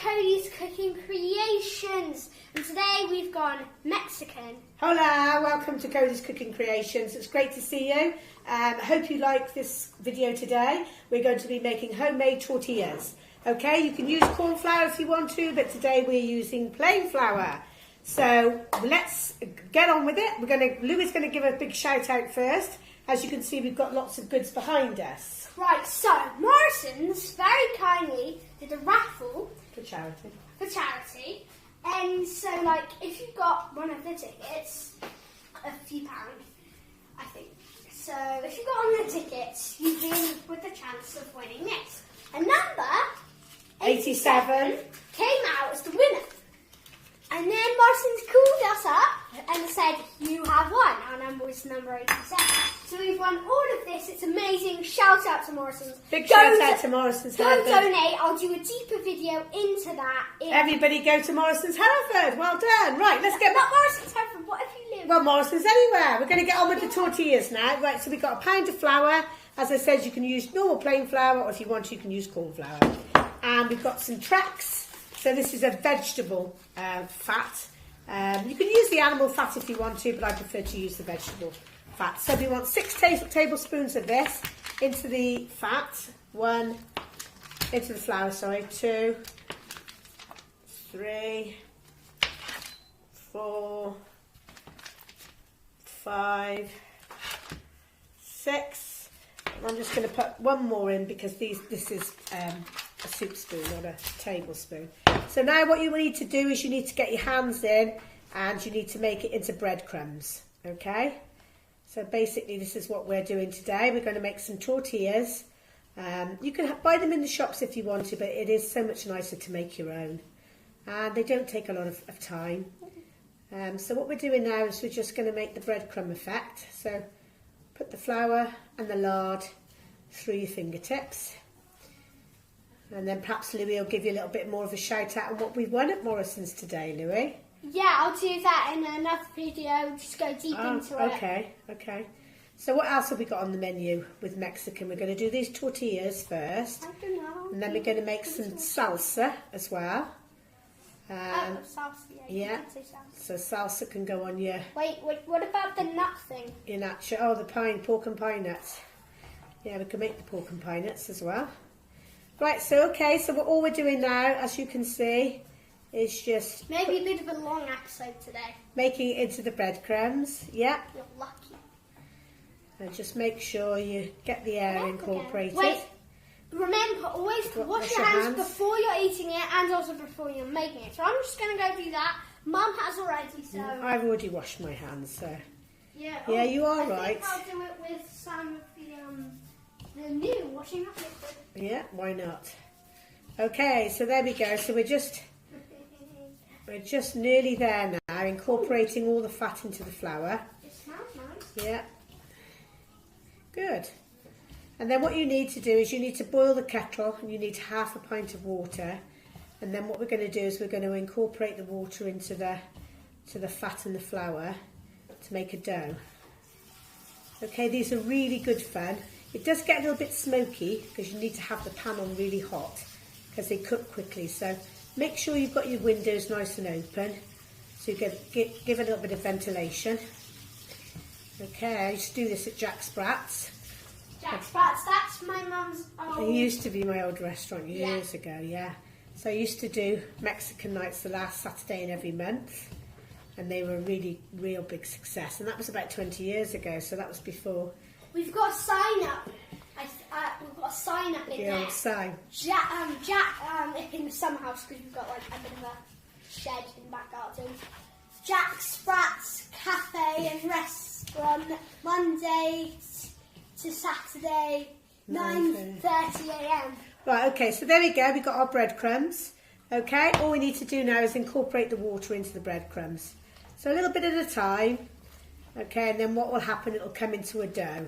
Cody's Cooking Creations, and today we've gone Mexican. Hola, welcome to Cody's Cooking Creations. It's great to see you. I hope you like this video today. We're going to be making homemade tortillas. Okay, you can use corn flour if you want to, but today we're using plain flour. So let's get on with it. Lou is going to give a big shout out first. As you can see, we've got lots of goods behind us. Right, so Morrison's very kindly did a raffle For charity. And so, like, if you got one of the tickets, a few pounds, I think. So, if you got one of the tickets, you'd be in with the chance of winning this. And number 87 came out as the winner. And then Morrison's called us up and said, you have won. Our number was number 87. So we've won all of this. It's amazing. Shout out to Morrison's. Big shout out to Morrison's Hereford. Go donate. I'll do a deeper video into that. Everybody go to Morrison's Hereford. Well done. Right, let's get back. Morrison's Hereford. What if you live? Well, Morrison's anywhere. We're going to get on with the tortillas now. Right, so we've got a pound of flour. As I said, you can use normal plain flour, or if you want to, you can use corn flour. And we've got some tracks. So this is a vegetable fat. You can use the animal fat if you want to, but I prefer to use the vegetable fat. So we want 6 tablespoons of this into the fat. 1 into the flour, sorry. 2, 3, 4, 5, 6. And I'm just going to put one more in because this is a soup spoon, not a tablespoon. So now what you need to do is you need to get your hands in and you need to make it into breadcrumbs, okay? So basically this is what we're doing today. We're going to make some tortillas. You can buy them in the shops if you want to, but it is so much nicer to make your own. And they don't take a lot of time. So what we're doing now is we're just going to make the breadcrumb effect. So put the flour and the lard through your fingertips. And then perhaps Louis will give you a little bit more of a shout out on what we've won at Morrison's today, Louis. Yeah, I'll do that in another video, just go deep into it. Okay. So what else have we got on the menu with Mexican? We're going to do these tortillas first. I don't know. And then we're going to make some salsa as well. Salsa, yeah. So salsa can go on your... Wait, what about the nut thing? Your nacho. Oh, the pork and pine nuts. Yeah, we can make the pork and pine nuts as well. Right, so all we're doing now, as you can see, is just... Maybe a bit of a long episode today. Making it into the breadcrumbs, yeah. You're lucky. And just make sure you get the air incorporated. Wait, remember, always wash your hands before you're eating it and also before you're making it. So I'm just going to go do that. Mum has already, so... I've already washed my hands, so... Yeah, yeah, you are right. I think I'll do it with some of the new washing up liquid. Yeah, why not? Okay, so there we go. So we're just nearly there now, incorporating all the fat into the flour. It smells nice. Yeah. Good. And then what you need to do is you need to boil the kettle and you need half a pint of water. And then what we're going to do is we're going to incorporate the water into the fat and the flour to make a dough. Okay, these are really good fun. It does get a little bit smoky because you need to have the pan on really hot because they cook quickly. So make sure you've got your windows nice and open so you give a little bit of ventilation. Okay, I used to do this at Jack Sprat's. Jack Sprat's, that's my mum's old... It used to be my old restaurant years ago, yeah. So I used to do Mexican nights the last Saturday in every month. And they were a real big success. And that was about 20 years ago, so that was before... We've got a sign up. We've got a sign up in there. The old sign. Jack in the summer house because we've got like a bit of a shed in the back garden. Jack Sprat's Cafe and Restaurant, Monday to Saturday, 9:30 a.m. Right, okay, so there we go. We've got our breadcrumbs. Okay, all we need to do now is incorporate the water into the breadcrumbs. So a little bit at a time. Okay, and then what will happen, it'll come into a dough.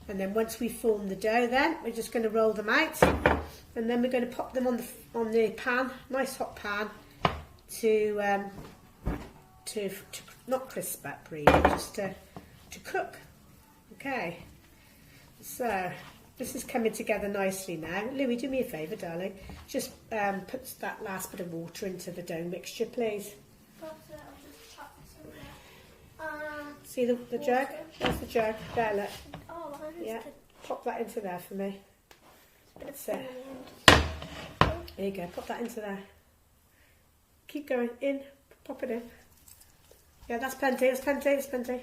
And then once we form the dough then, we're just going to roll them out. And then we're going to pop them on the pan, nice hot pan, to not crisp up really, just to cook. Okay, so This is coming together nicely now. Louie, do me a favour, darling. Just put that last bit of water into the dough mixture, please. See the jug? There's the jug. There, look. Oh, yeah. Pop that into there for me. That's it. There you go. Pop that into there. Keep going. In. Pop it in. Yeah, that's plenty. That's plenty. That's plenty.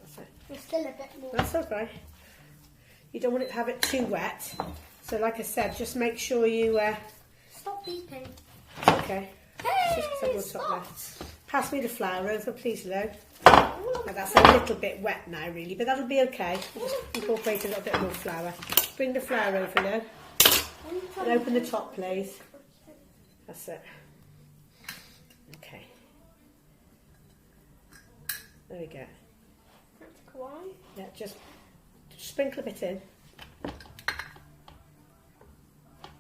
That's it. There's still a bit more. That's okay. You don't want it to have it too wet. So like I said, just make sure you... Stop beeping. Okay. Hey, just top there. Pass me the flour over, please, Lou. Oh, Now that's a little bit wet now, really, but that'll be okay. We'll just incorporate a little bit more flour. Bring the flour over, Lou. And open the top, please. That's it. Okay. There we go. Yeah, just sprinkle a bit in.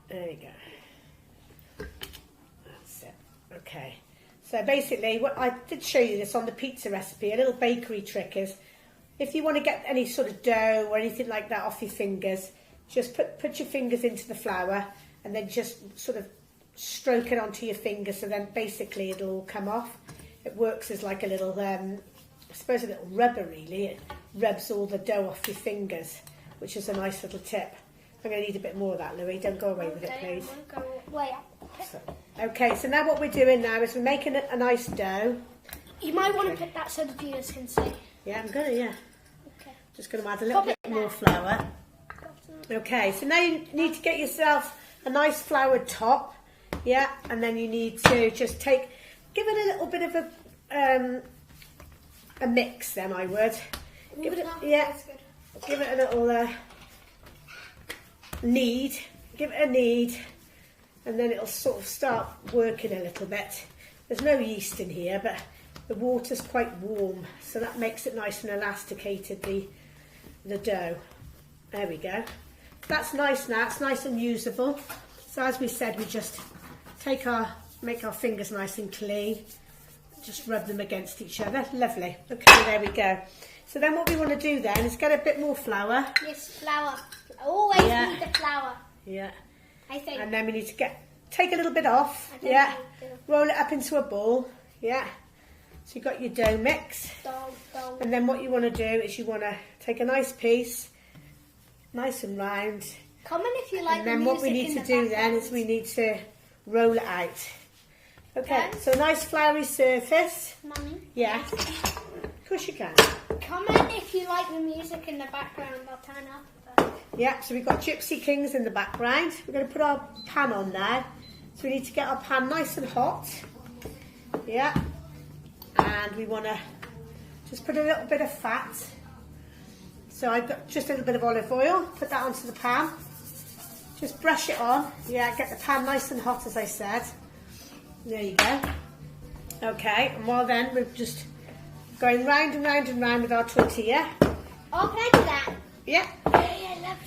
There you go. That's it. Okay. So basically, what I did show you this on the pizza recipe. A little bakery trick is, if you want to get any sort of dough or anything like that off your fingers, just put your fingers into the flour and then just sort of stroke it onto your fingers. So then basically it'll all come off. It works as like a little, I suppose a little rubber really. It rubs all the dough off your fingers, which is a nice little tip. I'm going to need a bit more of that, Louie. Don't go away with it, please. Okay, so now what we're doing now is we're making a nice dough. You might want to put that so the viewers can see. Yeah, I'm going to, yeah. Okay. Just going to add a little bit more flour. Okay, so now you need to get yourself a nice floured top. Yeah, and then you need to just give it a little bit of a mix then, I would. Give it a little knead. Give it a knead. And then it'll sort of start working a little bit. There's no yeast in here, but the water's quite warm, so that makes it nice and elasticated, the dough. There we go. That's nice now, it's nice and usable. So as we said, we just make our fingers nice and clean. Just rub them against each other. Lovely. Okay, there we go. So then what we want to do then is get a bit more flour. Yes, flour. Always need the flour. Yeah. I think. And then we need to take a little bit off. Yeah. Roll it up into a ball. Yeah. So you've got your dough mix. And then what you want to do is you want to take a nice piece, nice and round. Comment if you like. And then what we need to do then is we need to roll it out. Okay. So a nice floury surface. Mummy. Yeah. Of course you can. Comment if you like the music in the background. I'll turn up. Yeah, so we've got Gypsy Kings in the background. We're going to put our pan on now. So we need to get our pan nice and hot. Yeah. And we want to just put a little bit of fat. So I've got just a little bit of olive oil. Put that onto the pan. Just brush it on. Yeah, get the pan nice and hot, as I said. There you go. Okay, and while then we're just going round and round and round with our tortilla. Oh, can I do that? Yeah.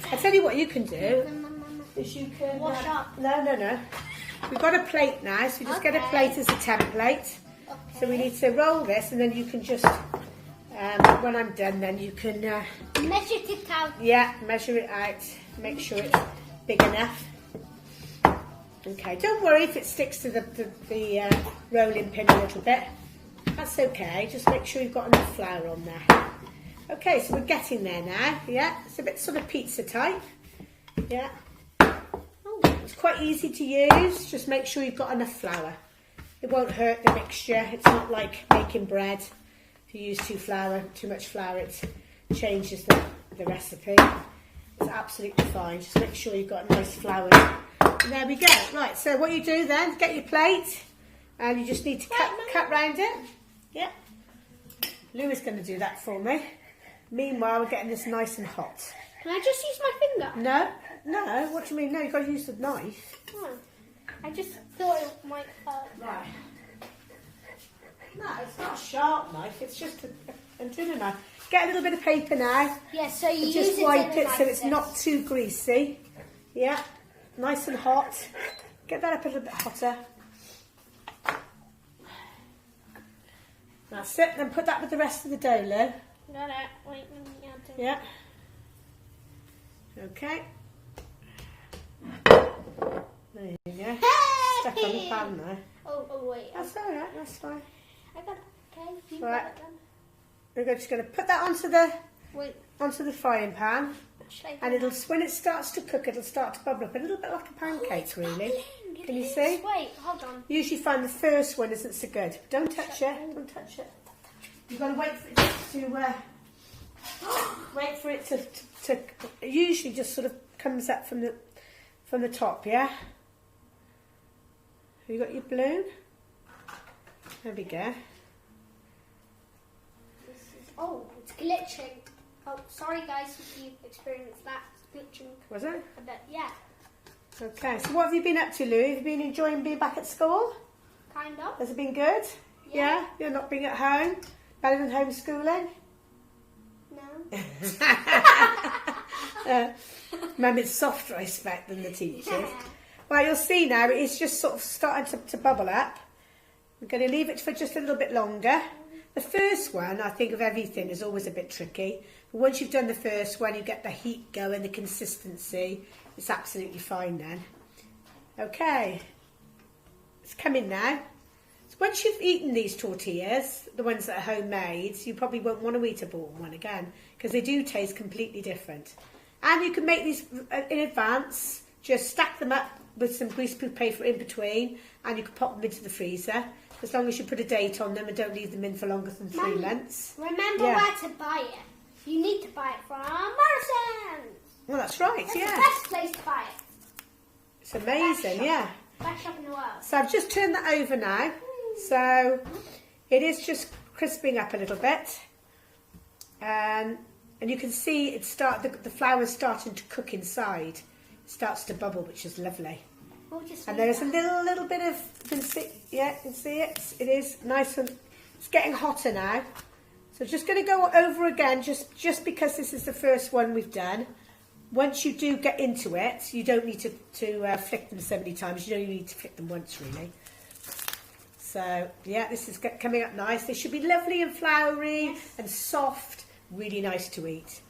I tell you what you can do is you can wash up. No. We've got a plate now, so we just get a plate as a template. Okay. So we need to roll this, and then you can just when I'm done, then you can measure it out. Yeah, measure it out. Make sure it's big enough. Okay, don't worry if it sticks to the rolling pin a little bit. That's okay. Just make sure you've got enough flour on there. Okay, so we're getting there now. Yeah, it's a bit sort of pizza type. Yeah. It's quite easy to use. Just make sure you've got enough flour. It won't hurt the mixture. It's not like making bread. If you use too much flour, it changes the recipe. It's absolutely fine. Just make sure you've got a nice flour. And there we go. Right, so what you do then, get your plate, and you just need to cut round it. Yeah. Lou is going to do that for me. Meanwhile, we're getting this nice and hot. Can I just use my finger? No. What do you mean? No, you've got to use the knife. Oh, I just thought it might hurt. Right. No, it's not a sharp knife. It's just a dinner knife. Get a little bit of paper now. Yeah, so you just wipe it so it's not too greasy. Yeah, nice and hot. Get that up a little bit hotter. That's it. Then put that with the rest of the dough, Lou. Got it. Wait, yeah. Okay. pan now. Oh wait. That's all right. That's fine. I got it. Okay. You Right. got it then. We're just going to put that Wait. onto the frying pan, Should I do and it'll that? when it starts to cook, it'll start to bubble up a little bit like a pancake, really. Bubbling, Can you it see? is. Wait, hold on. Usually find the first one isn't so good. Don't touch it. Don't touch it. You've got to wait for it to wait for it to it usually just sort of comes up from the top, yeah? Have you got your balloon? There we go. Oh, it's glitching. Oh, sorry guys if you experienced that. It's glitching Was it? a bit. Yeah, Okay, so what have you been up to, Lou? Have you been enjoying being back at school? kind of. Has it been good? Yeah. You're not being at home? Better than homeschooling? No. Mum, it's softer, I expect, than the teachers. Well, you'll see now, it's just sort of starting to bubble up. I'm going to leave it for just a little bit longer. The first one, I think of everything, is always a bit tricky. But once you've done the first one, you get the heat going, the consistency. It's absolutely fine then. Okay. It's coming now. So once you've eaten these tortillas, the ones that are homemade, you probably won't want to eat a bought one again because they do taste completely different. And you can make these in advance. Just stack them up with some greaseproof paper in between, and you can pop them into the freezer as long as you put a date on them and don't leave them in for longer than 3 months. Remember Yeah. where to buy it. You need to buy it from Morrison's. Well, that's right, That's yeah. the best place to buy it. It's amazing, yeah. Best shop in the world. So I've just turned that over now. So it is just crisping up a little bit. And you can see the flour's starting to cook inside. It starts to bubble, which is lovely. We'll just And leave there's a that. little bit of, you can see it. It is nice and it's getting hotter now. So just going to go over again, just because this is the first one we've done. Once you do get into it, you don't need to flick them so many times. You only need to flick them once, really. So, yeah, this is coming up nice. They should be lovely and floury and soft, really nice to eat.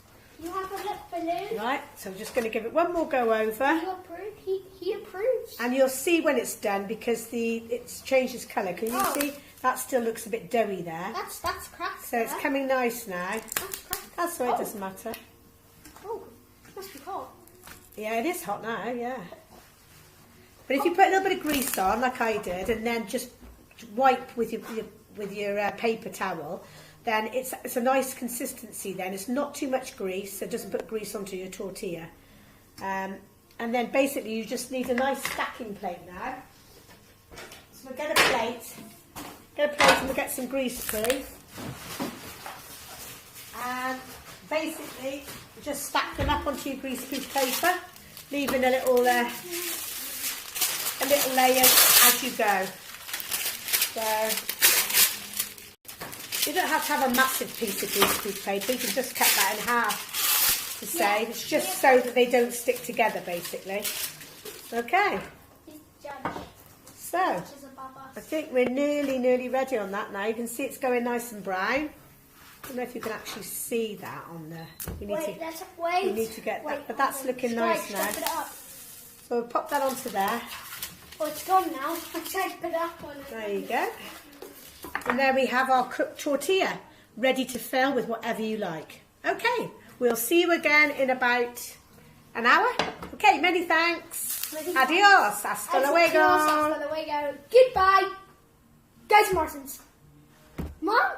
You have a look, balloon. Right, so I'm just going to give it one more go over. You approve? He approves. And you'll see when it's done because it's changed its colour. Can you Oh. see? That still looks a bit doughy there. That's cracked. So it's coming nice now. That's cracked. That's why it doesn't matter. Oh, must be cold. Yeah, it is hot now, yeah. But if you put a little bit of grease on, like I did, and then just wipe with your paper towel, then it's a nice consistency then. It's not too much grease, so it doesn't put grease onto your tortilla. And then basically you just need a nice stacking plate now. So we'll get a plate. And we'll get some grease please. And basically just stack them up onto your greaseproof paper, leaving a little layer as you go. So you don't have to have a massive piece of greaseproof paper. You can just cut that in half to save. It's just so that they don't stick together, basically. Okay. So I think we're nearly ready on that now. You can see it's going nice and brown. I don't know if you can actually see that on there. We need to get that, but that's looking nice now. So we'll pop that onto there. Oh, it's gone now. I tried to put it up on it. There you go. And there we have our cooked tortilla, ready to fill with whatever you like. Okay, we'll see you again in about an hour. Okay, many thanks. Adios. Hasta luego. Goodbye. Guys, Morrison's. Mom?